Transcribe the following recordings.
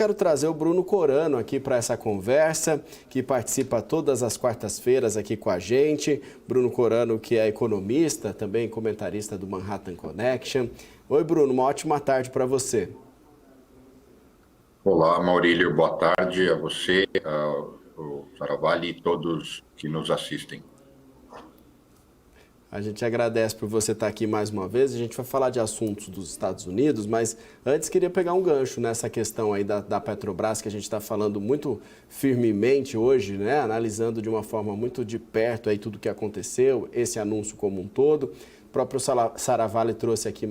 quero trazer o Bruno Corano aqui para essa conversa, que participa todas as quartas-feiras aqui com a gente. Bruno Corano, que é economista, também comentarista do Manhattan Connection. Oi, Bruno, uma ótima tarde para você. Olá, Maurílio, boa tarde a você, ao Saravalli e todos que nos assistem. A gente agradece por você estar aqui mais uma vez. A gente vai falar de assuntos dos Estados Unidos, mas antes queria pegar um gancho nessa questão aí da Petrobras, que a gente está falando muito firmemente hoje, né? Analisando de uma forma muito de perto aí tudo o que aconteceu, esse anúncio como um todo. O próprio Saravalli trouxe aqui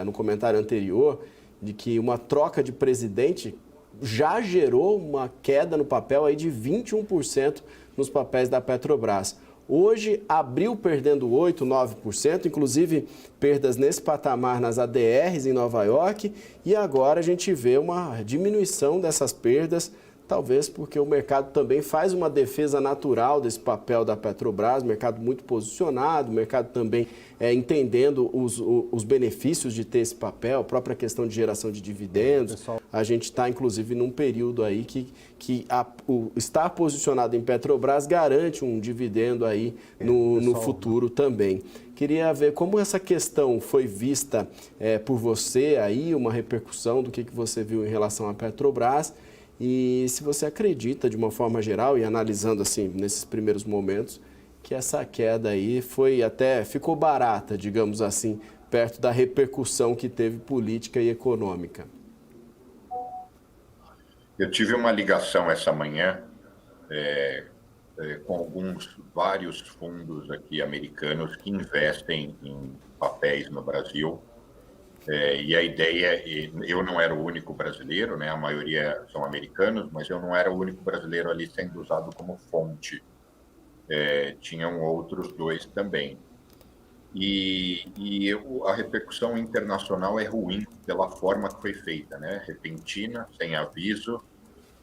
no comentário anterior de que uma troca de presidente já gerou uma queda no papel aí de 21% nos papéis da Petrobras. Hoje abriu perdendo 8%, 9%, inclusive perdas nesse patamar nas ADRs em Nova York, e agora a gente vê uma diminuição dessas perdas, talvez porque o mercado também faz uma defesa natural desse papel da Petrobras, mercado muito posicionado, o mercado também entendendo os benefícios de ter esse papel, a própria questão de geração de dividendos. A gente está, inclusive, num período aí que estar posicionado em Petrobras garante um dividendo aí no futuro também. Queria ver como essa questão foi vista por você aí, uma repercussão do que você viu em relação à Petrobras. E se você acredita, de uma forma geral, e analisando assim, nesses primeiros momentos, que essa queda aí ficou barata, digamos assim, perto da repercussão que teve política e econômica. Eu tive uma ligação essa manhã com vários fundos aqui americanos que investem em papéis no Brasil. E a ideia, eu não era o único brasileiro, né? A maioria são americanos, mas eu não era o único brasileiro ali sendo usado como fonte. Tinham outros dois também. E a repercussão internacional é ruim pela forma que foi feita, né? Repentina, sem aviso.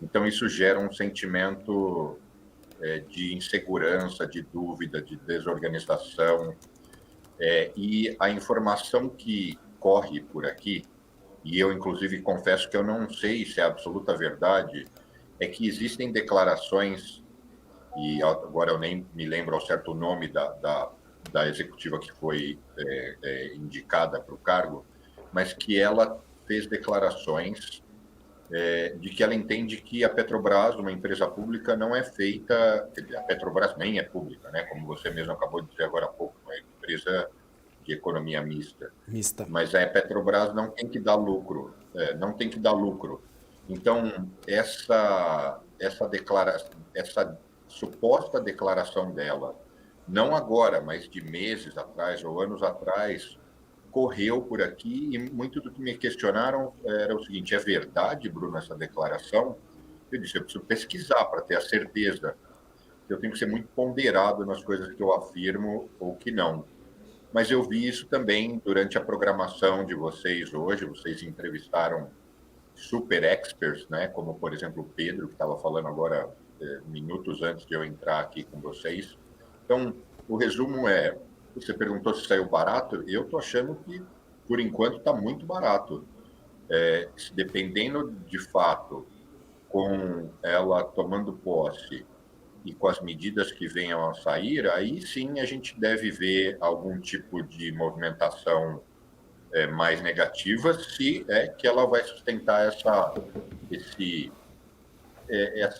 Então, isso gera um sentimento de insegurança, de dúvida, de desorganização. E a informação que corre por aqui, e eu, inclusive, confesso que eu não sei se é absoluta verdade, é que existem declarações, e agora eu nem me lembro ao certo o nome da executiva que foi indicada para o cargo, mas que ela fez declarações de que ela entende que a Petrobras, uma empresa pública, não é feita... A Petrobras nem é pública, né? Como você mesmo acabou de dizer agora há pouco, é uma empresa de economia mista. Mas a Petrobras não tem que dar lucro, não tem que dar lucro. Então, essa suposta declaração dela, não agora, mas de meses atrás ou anos atrás, correu por aqui, e muito do que me questionaram era o seguinte: é verdade, Bruno, essa declaração? Eu disse, eu preciso pesquisar para ter a certeza. Eu tenho que ser muito ponderado nas coisas que eu afirmo ou que não. Mas eu vi isso também durante a programação de vocês hoje. Vocês entrevistaram super experts, né? Como, por exemplo, o Pedro, que estava falando agora minutos antes de eu entrar aqui com vocês. Então, o resumo é, você perguntou se saiu barato, eu estou achando que, por enquanto, está muito barato. Dependendo, de fato, com ela tomando posse e com as medidas que venham a sair, aí sim a gente deve ver algum tipo de movimentação mais negativa, se é que ela vai sustentar essa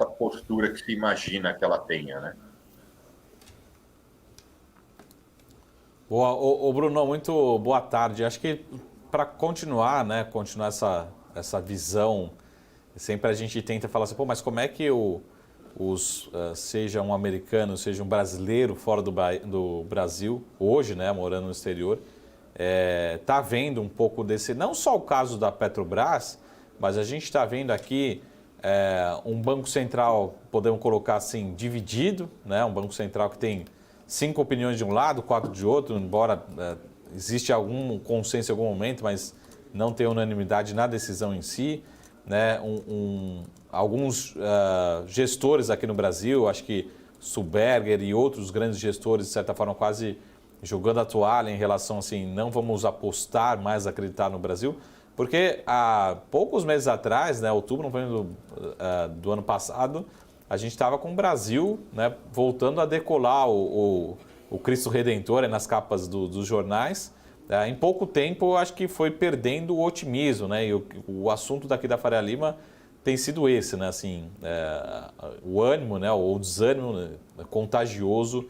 postura que se imagina que ela tenha, né? Boa, Bruno, muito boa tarde. Acho que para continuar, né, continuar essa visão, sempre a gente tenta falar assim, pô, mas como é que seja um americano, seja um brasileiro fora do Brasil, hoje, né, morando no exterior, está vendo um pouco desse, não só o caso da Petrobras, mas a gente está vendo aqui um Banco Central, podemos colocar assim, dividido, né, um Banco Central que tem 5 opiniões de um lado, 4 de outro, embora existe algum consenso em algum momento, mas não tem unanimidade na decisão em si, né? Alguns gestores aqui no Brasil, acho que Suberger e outros grandes gestores, de certa forma, quase jogando a toalha em relação assim, não vamos apostar mais, acreditar no Brasil, Porque há poucos meses atrás, né, outubro, novembro do ano passado, a gente estava com o Brasil, né, voltando a decolar o Cristo Redentor nas capas dos jornais. Em pouco tempo, eu acho que foi perdendo o otimismo, né? E o assunto daqui da Faria Lima tem sido esse, né? Assim, o ânimo, né? O desânimo, né? Contagioso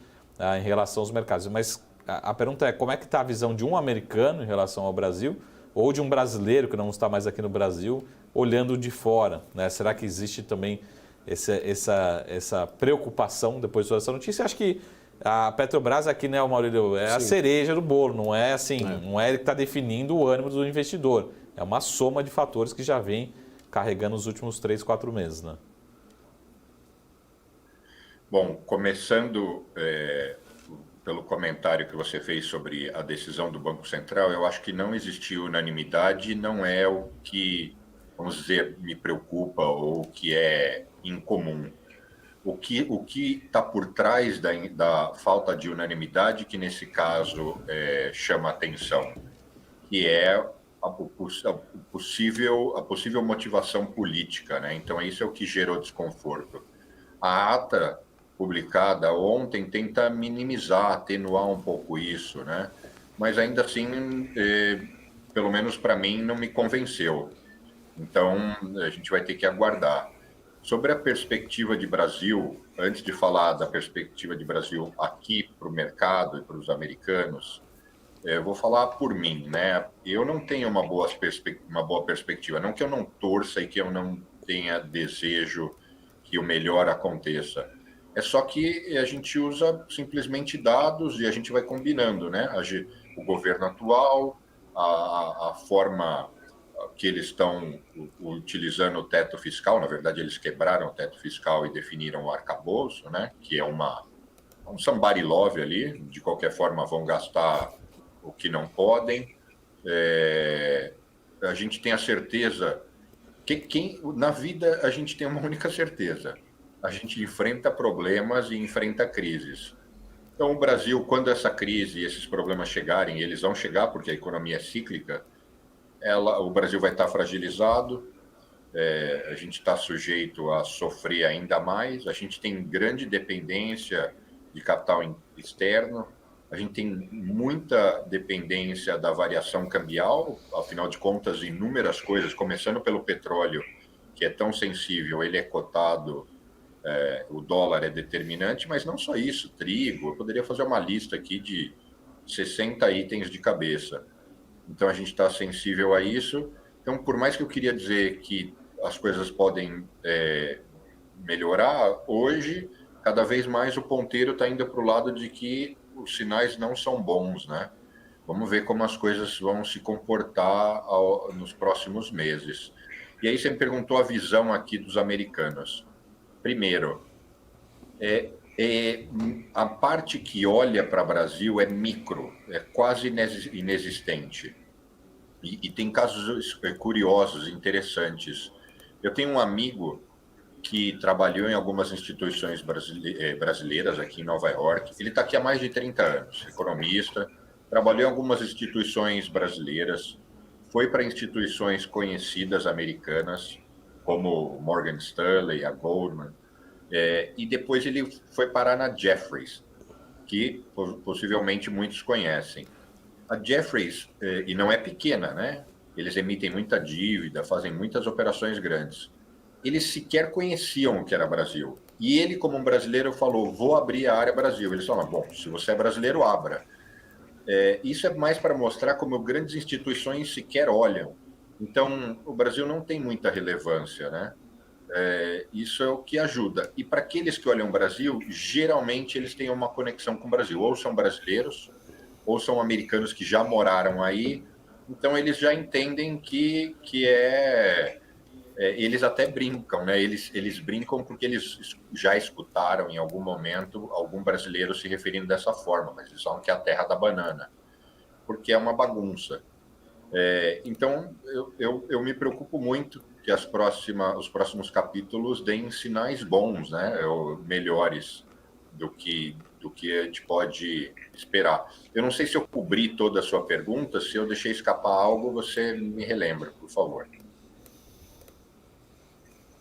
em relação aos mercados. Mas a pergunta é, como é que está a visão de um americano em relação ao Brasil ou de um brasileiro que não está mais aqui no Brasil, olhando de fora, né? Será que existe também essa preocupação depois dessa notícia? Acho que a Petrobras aqui, né, Maurílio, é a cereja do bolo, não é assim, não é ele que está definindo o ânimo do investidor. É uma soma de fatores que já vem carregando os últimos 3, 4 meses, né? Bom, começando pelo comentário que você fez sobre a decisão do Banco Central, eu acho que não existiu unanimidade, não é o que, vamos dizer, me preocupa ou o que é incomum. O que está por trás da falta de unanimidade, que nesse caso chama atenção, que é a possível motivação política, né? Então, isso é o que gerou desconforto. A ata publicada ontem tenta minimizar, atenuar um pouco isso, né? Mas ainda assim, pelo menos para mim, não me convenceu. Então, a gente vai ter que aguardar. Sobre a perspectiva de Brasil, antes de falar da perspectiva de Brasil aqui para o mercado e para os americanos, eu vou falar por mim, né? Eu não tenho uma boa perspectiva, não que eu não torça e que eu não tenha desejo que o melhor aconteça. É só que a gente usa simplesmente dados e a gente vai combinando, né? O governo atual, a forma que eles estão utilizando o teto fiscal, na verdade eles quebraram o teto fiscal e definiram o arcabouço, né? Que é um somebody love ali, de qualquer forma vão gastar o que não podem. A gente tem a certeza que na vida a gente tem uma única certeza: a gente enfrenta problemas e enfrenta crises. Então o Brasil, quando essa crise e esses problemas chegarem, eles vão chegar porque a economia é cíclica, o Brasil vai estar fragilizado, a gente está sujeito a sofrer ainda mais, a gente tem grande dependência de capital externo, a gente tem muita dependência da variação cambial, afinal de contas, inúmeras coisas, começando pelo petróleo, que é tão sensível, ele é cotado, o dólar é determinante, mas não só isso, trigo, eu poderia fazer uma lista aqui de 60 itens de cabeça. Então, a gente está sensível a isso. Então, por mais que eu queria dizer que as coisas podem melhorar, hoje, cada vez mais o ponteiro está indo para o lado de que os sinais não são bons, né? Vamos ver como as coisas vão se comportar nos próximos meses. E aí você me perguntou a visão aqui dos americanos. Primeiro, a parte que olha para o Brasil é micro, é quase inexistente. E tem casos curiosos, interessantes. Eu tenho um amigo que trabalhou em algumas instituições brasileiras aqui em Nova York. Ele está aqui há mais de 30 anos, economista, trabalhou em algumas instituições brasileiras, foi para instituições conhecidas americanas, como Morgan Stanley, a Goldman, e depois ele foi parar na Jefferies, que possivelmente muitos conhecem. A Jefferies, e não é pequena, né? Eles emitem muita dívida, fazem muitas operações grandes. Eles sequer conheciam o que era Brasil. E ele, como um brasileiro, falou, vou abrir a área Brasil. Eles falaram, bom, se você é brasileiro, abra. Isso é mais para mostrar como grandes instituições sequer olham. Então, o Brasil não tem muita relevância, né? Isso é o que ajuda. E para aqueles que olham o Brasil, geralmente eles têm uma conexão com o Brasil. Ou são brasileiros, ou são americanos que já moraram aí. Então, eles já entendem que eles até brincam, né? Eles brincam porque eles já escutaram em algum momento algum brasileiro se referindo dessa forma, mas eles falam que é a terra da banana, porque é uma bagunça. Então, eu me preocupo muito que os próximos capítulos deem sinais bons, né? Melhores do que a gente pode esperar. Eu não sei se eu cobri toda a sua pergunta, se eu deixei escapar algo, você me relembra, por favor.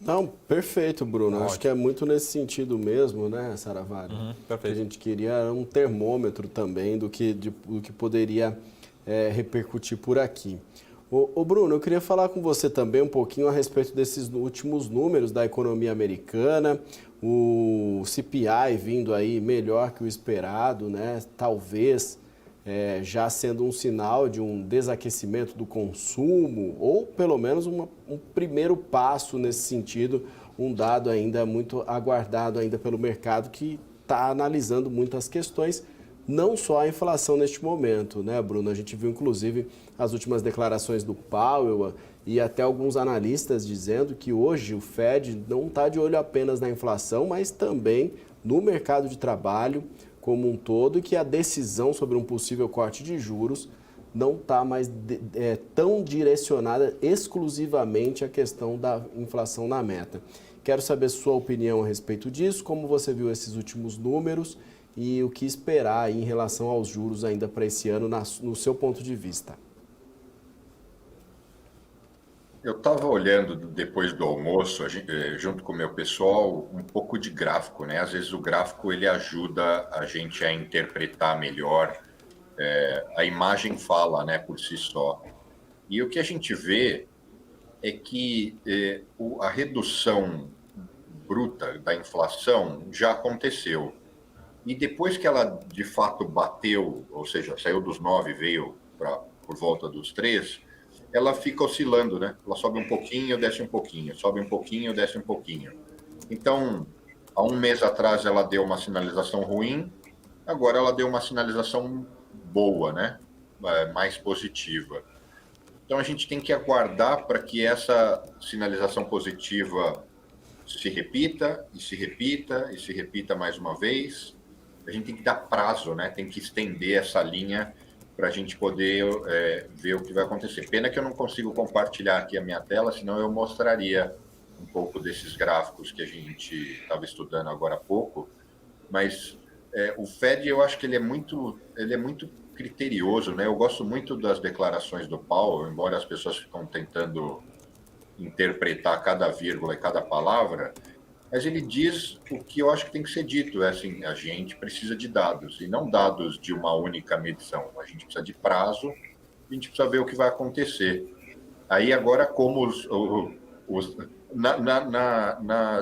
Não, perfeito, Bruno. Acho Ótimo. que é muito nesse sentido mesmo, né, Saravari? Que a Perfeito. gente queria um termômetro também do que poderia repercutir por aqui. Ô Bruno, eu queria falar com você também um pouquinho a respeito desses últimos números da economia americana, o CPI vindo aí melhor que o esperado, né? Talvez já sendo um sinal de um desaquecimento do consumo, ou pelo menos um primeiro passo nesse sentido, um dado ainda muito aguardado ainda pelo mercado que está analisando muitas questões, não só a inflação neste momento, né, Bruno? A gente viu, inclusive, as últimas declarações do Powell e até alguns analistas dizendo que hoje o Fed não está de olho apenas na inflação, mas também no mercado de trabalho como um todo, e que a decisão sobre um possível corte de juros não está mais tão direcionada exclusivamente à questão da inflação na meta. Quero saber sua opinião a respeito disso, como você viu esses últimos números e o que esperar aí em relação aos juros ainda para esse ano, no seu ponto de vista. Eu estava olhando depois do almoço, junto com o meu pessoal, um pouco de gráfico, né? Às vezes o gráfico ele ajuda a gente a interpretar melhor. A imagem fala, né, por si só. E o que a gente vê é que a redução bruta da inflação já aconteceu. E depois que ela, de fato, bateu, ou seja, saiu dos 9, veio por volta dos 3, ela fica oscilando, né? Ela sobe um pouquinho, desce um pouquinho, sobe um pouquinho, desce um pouquinho. Então, há um mês atrás ela deu uma sinalização ruim, agora ela deu uma sinalização boa, né? Mais positiva. Então, a gente tem que aguardar para que essa sinalização positiva se repita, e se repita, e se repita mais uma vez. A gente tem que dar prazo, né? Tem que estender essa linha para a gente poder ver o que vai acontecer. Pena que eu não consigo compartilhar aqui a minha tela, senão eu mostraria um pouco desses gráficos que a gente estava estudando agora há pouco. Mas o Fed, eu acho que ele é muito criterioso, né? Eu gosto muito das declarações do Powell, embora as pessoas ficam tentando interpretar cada vírgula e cada palavra, mas ele diz o que eu acho que tem que ser dito, assim, a gente precisa de dados, e não dados de uma única medição, a gente precisa de prazo, a gente precisa ver o que vai acontecer. Aí agora, como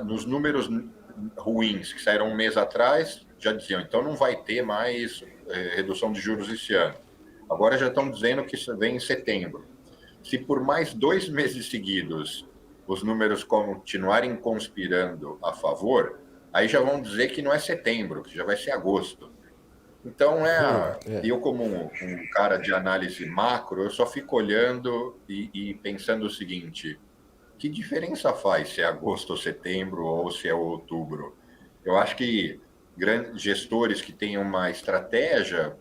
nos números ruins que saíram um mês atrás, já diziam, então não vai ter mais redução de juros esse ano. Agora já estão dizendo que isso vem em setembro. Se por mais 2 meses seguidos os números continuarem conspirando a favor, aí já vão dizer que não é setembro, que já vai ser agosto. Então, eu como um cara de análise macro, eu só fico olhando e pensando o seguinte, que diferença faz se é agosto ou setembro ou se é outubro? Eu acho que grandes gestores que têm uma estratégia,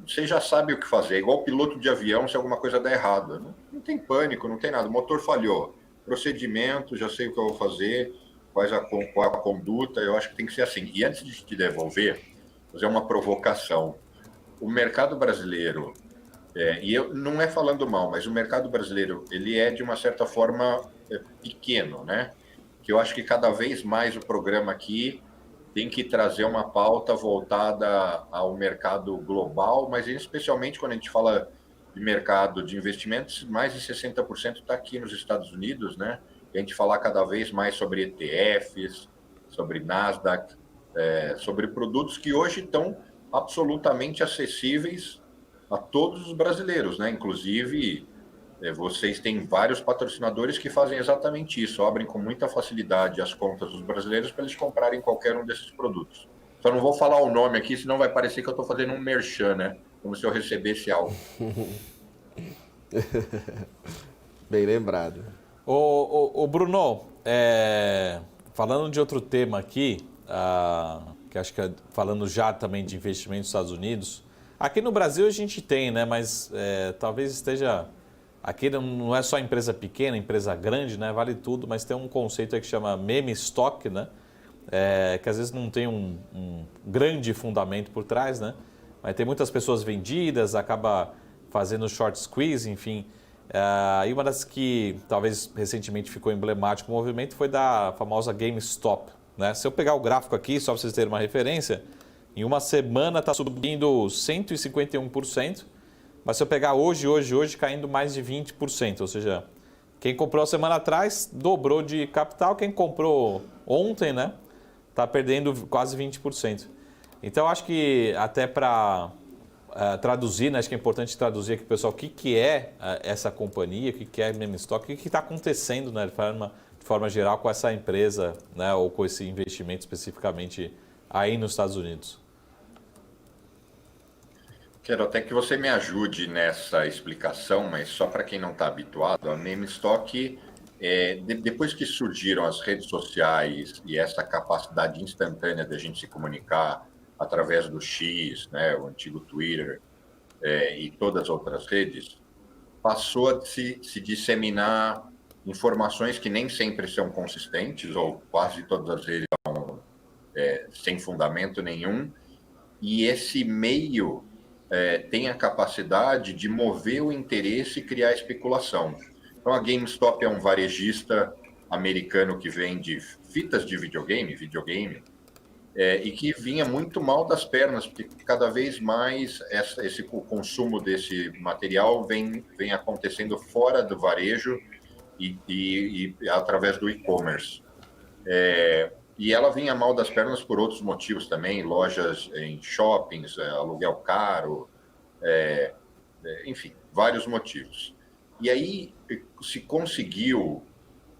você já sabe o que fazer. É igual piloto de avião se alguma coisa der errado. Não tem pânico, não tem nada. O motor falhou. Procedimento, já sei o que eu vou fazer, qual a conduta. Eu acho que tem que ser assim. E antes de te devolver, fazer uma provocação. O mercado brasileiro, não é falando mal, mas o mercado brasileiro, ele é, de uma certa forma, pequeno, né? Que eu acho que cada vez mais o programa aqui tem que trazer uma pauta voltada ao mercado global, mas especialmente quando a gente fala de mercado de investimentos, mais de 60% está aqui nos Estados Unidos, né? E a gente falar cada vez mais sobre ETFs, sobre Nasdaq, sobre produtos que hoje estão absolutamente acessíveis a todos os brasileiros, né? Inclusive, vocês têm vários patrocinadores que fazem exatamente isso, abrem com muita facilidade as contas dos brasileiros para eles comprarem qualquer um desses produtos. Só não vou falar o nome aqui, senão vai parecer que eu estou fazendo um merchan, né? Como se eu recebesse algo. Bem lembrado. Ô Bruno, falando de outro tema aqui, que acho que falando já também de investimento nos Estados Unidos, aqui no Brasil a gente tem, né? Mas talvez esteja... Aqui não é só empresa pequena, empresa grande, né? Vale tudo, mas tem um conceito aí que chama meme stock, né? que às vezes não tem um grande fundamento por trás, né? Mas tem muitas pessoas vendidas, acaba fazendo short squeeze, enfim. E uma das que talvez recentemente ficou emblemático o movimento foi da famosa GameStop, né? Se eu pegar o gráfico aqui, só para vocês terem uma referência, em uma semana está subindo 151%, mas se eu pegar hoje, caindo mais de 20%, ou seja, quem comprou a semana atrás dobrou de capital, quem comprou ontem, né, está perdendo quase 20%. Então, acho que até para traduzir, né, acho que é importante traduzir aqui, pessoal, o que é essa companhia, o que é a GameStop, o que está acontecendo, né, de forma geral com essa empresa, né, ou com esse investimento especificamente aí nos Estados Unidos. Quero até que você me ajude nessa explicação, mas só para quem não está habituado, a GameStop, depois que surgiram as redes sociais e essa capacidade instantânea de a gente se comunicar através do X, né, o antigo Twitter, e todas as outras redes, passou a se disseminar informações que nem sempre são consistentes, ou quase todas as vezes são sem fundamento nenhum, e esse meio tem a capacidade de mover o interesse e criar especulação. Então, a GameStop é um varejista americano que vende fitas de videogame, e que vinha muito mal das pernas, porque cada vez mais o consumo desse material vem acontecendo fora do varejo e através do e-commerce. E ela vinha mal das pernas por outros motivos também, lojas em shoppings, aluguel caro, enfim, vários motivos. E aí se conseguiu,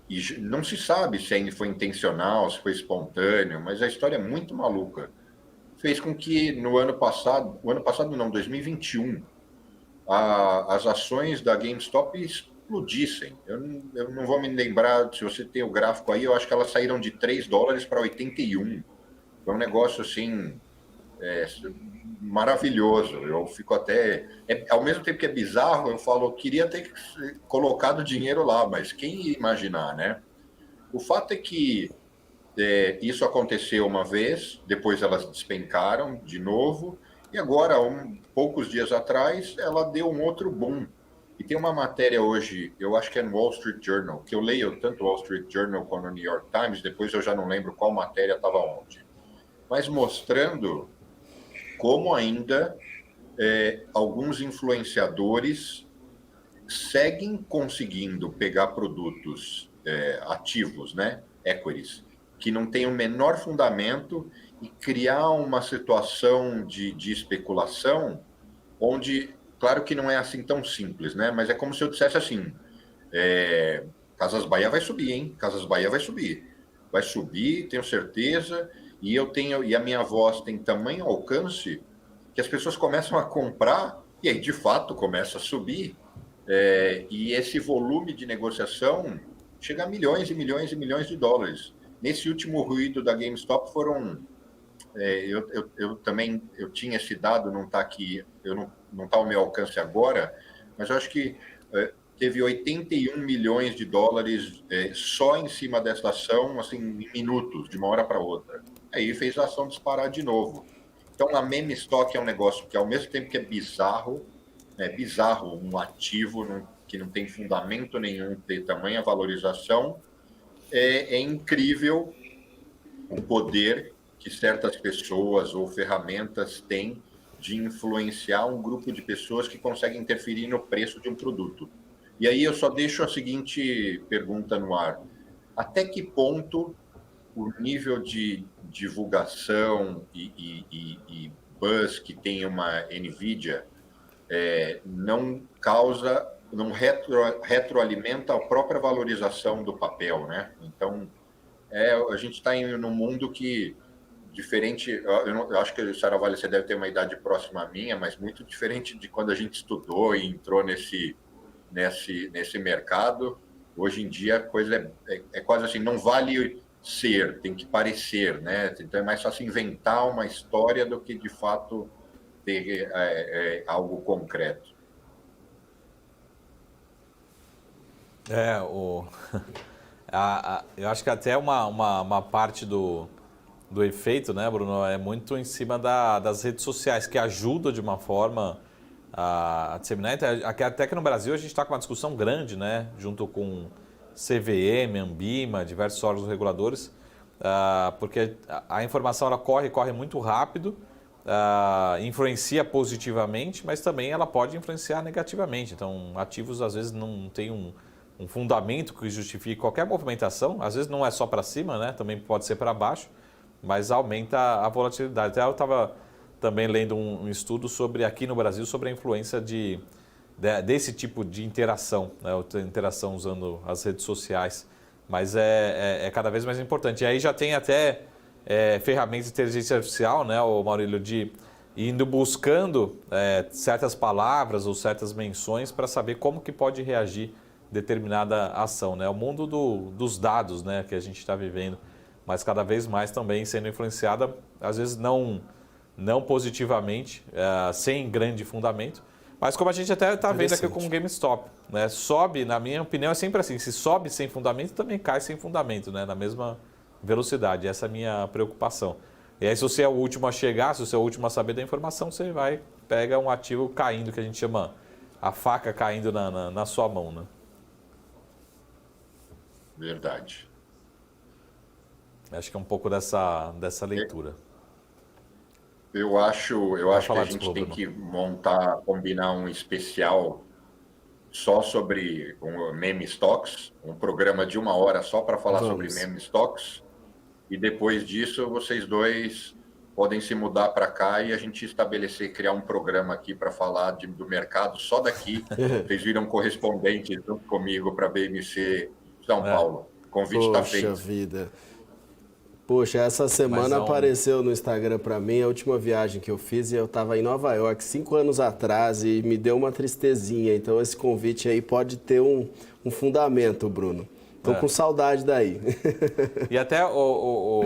e não se sabe se ainda foi intencional, se foi espontâneo, mas a história é muito maluca. Fez com que no ano passado não, 2021, as ações da GameStop explodissem. Eu não vou me lembrar, se você tem o gráfico aí, eu acho que elas saíram de $3 para 81. Foi um negócio assim maravilhoso. Eu fico até... ao mesmo tempo que é bizarro, eu falo, eu queria ter colocado dinheiro lá, mas quem ia imaginar, né? O fato é que isso aconteceu uma vez, depois elas despencaram de novo, e agora, poucos dias atrás, ela deu um outro boom. E tem uma matéria hoje, eu acho que é no Wall Street Journal, que eu leio tanto o Wall Street Journal quanto o New York Times, depois eu já não lembro qual matéria estava onde, mas mostrando como ainda alguns influenciadores seguem conseguindo pegar produtos ativos, né, equities, que não tem o menor fundamento e criar uma situação de especulação onde, claro que não é assim tão simples, né, mas é como se eu dissesse assim, Casas Bahia vai subir, hein? Casas Bahia vai subir. Vai subir, tenho certeza, e a minha voz tem tamanho alcance que as pessoas começam a comprar e aí de fato começa a subir, e esse volume de negociação chega a milhões e milhões e milhões de dólares. Nesse último ruído da GameStop foram, eu tinha esse dado, não está aqui, não está ao meu alcance agora, mas eu acho que teve 81 milhões de dólares só em cima dessa ação, assim, em minutos, de uma hora para outra. Aí fez a ação disparar de novo. Então, a meme stock é um negócio que, ao mesmo tempo que é bizarro um ativo que não tem fundamento nenhum ter tamanha valorização, é incrível o poder que certas pessoas ou ferramentas têm de influenciar um grupo de pessoas que conseguem interferir no preço de um produto. E aí eu só deixo a seguinte pergunta no ar. Até que ponto o nível de divulgação e buzz que tem uma NVIDIA não retroalimenta a própria valorização do papel, né? Então, a gente está num mundo que, diferente, eu acho que, Saravalli, você deve ter uma idade próxima à minha, mas muito diferente de quando a gente estudou e entrou nesse mercado. Hoje em dia a coisa é quase assim, não vale ser, tem que parecer, né? Então é mais fácil inventar uma história do que de fato ter algo concreto. Eu acho que até uma parte do do efeito, né, Bruno, é muito em cima das redes sociais, que ajudam de uma forma a disseminar. Até que no Brasil a gente está com uma discussão grande, né, junto com CVM, Anbima, diversos órgãos reguladores, porque a informação ela corre muito rápido, influencia positivamente, mas também ela pode influenciar negativamente. Então, ativos às vezes não tem um fundamento que justifique qualquer movimentação, às vezes não é só para cima, né? Também pode ser para baixo, mas aumenta a volatilidade. Até eu estava também lendo um estudo sobre aqui no Brasil sobre a influência desse tipo de interação, né? Interação usando as redes sociais, mas é cada vez mais importante. E aí já tem até ferramentas de inteligência artificial, né, o Maurílio, de indo buscando certas palavras ou certas menções para saber como que pode reagir determinada ação, né? O mundo dos dados, né, que a gente está vivendo, mas cada vez mais também sendo influenciada, às vezes não positivamente, sem grande fundamento, mas como a gente até está vendo aqui com o GameStop, né? Sobe, na minha opinião, é sempre assim, se sobe sem fundamento, também cai sem fundamento, né? Na mesma velocidade, essa é a minha preocupação. E aí se você é o último a chegar, se você é o último a saber da informação, você pega um ativo caindo, que a gente chama a faca caindo na sua mão, né? Verdade. Acho que é um pouco dessa leitura. Eu acho que a gente tem Bruno. que combinar um especial só sobre meme stocks, um programa de 1 hora só para falar sobre meme stocks, e depois disso vocês dois podem se mudar para cá e a gente criar um programa aqui para falar do mercado só daqui. Vocês viram correspondente junto comigo para a BMC São Paulo. O convite está feito. Poxa vida. Poxa, essa semana apareceu no Instagram para mim a última viagem que eu fiz e eu estava em Nova York 5 anos atrás e me deu uma tristezinha. Então esse convite aí pode ter um fundamento, Bruno. Tô com saudade daí. E até o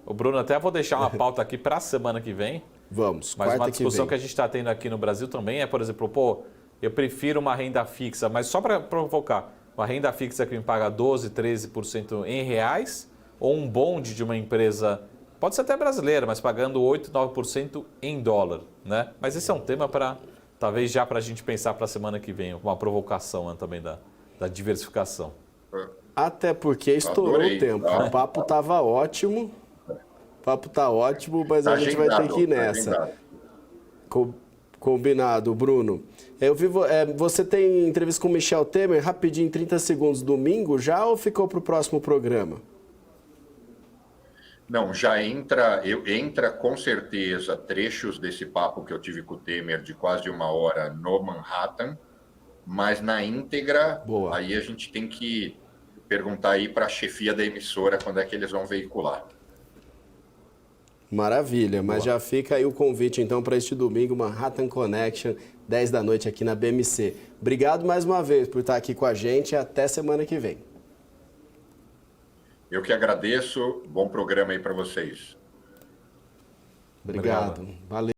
Bruno, até vou deixar uma pauta aqui para a semana que vem. Vamos, mas uma discussão que a gente está tendo aqui no Brasil também é, por exemplo, eu prefiro uma renda fixa, mas só para provocar, uma renda fixa que me paga 12%, 13% em reais, ou um bonde de uma empresa, pode ser até brasileira, mas pagando 8%, 9% em dólar, né? Mas esse é um tema para, talvez já para a gente pensar para a semana que vem, uma provocação, né, também da diversificação. Até porque estourou o tempo. O papo estava ótimo. O papo está ótimo, mas a gente vai ter que ir nessa. Combinado, Bruno. Eu vi, você tem entrevista com o Michel Temer, rapidinho, 30 segundos, domingo já, ou ficou para o próximo programa? Não, já entra com certeza trechos desse papo que eu tive com o Temer de quase 1 hora no Manhattan, mas na íntegra, Boa. Aí a gente tem que perguntar aí para a chefia da emissora quando é que eles vão veicular. Maravilha, mas já fica aí o convite então para este domingo, Manhattan Connection, 10 da noite aqui na BMC. Obrigado mais uma vez por estar aqui com a gente e até semana que vem. Eu que agradeço, bom programa aí para vocês. Obrigado. Valeu.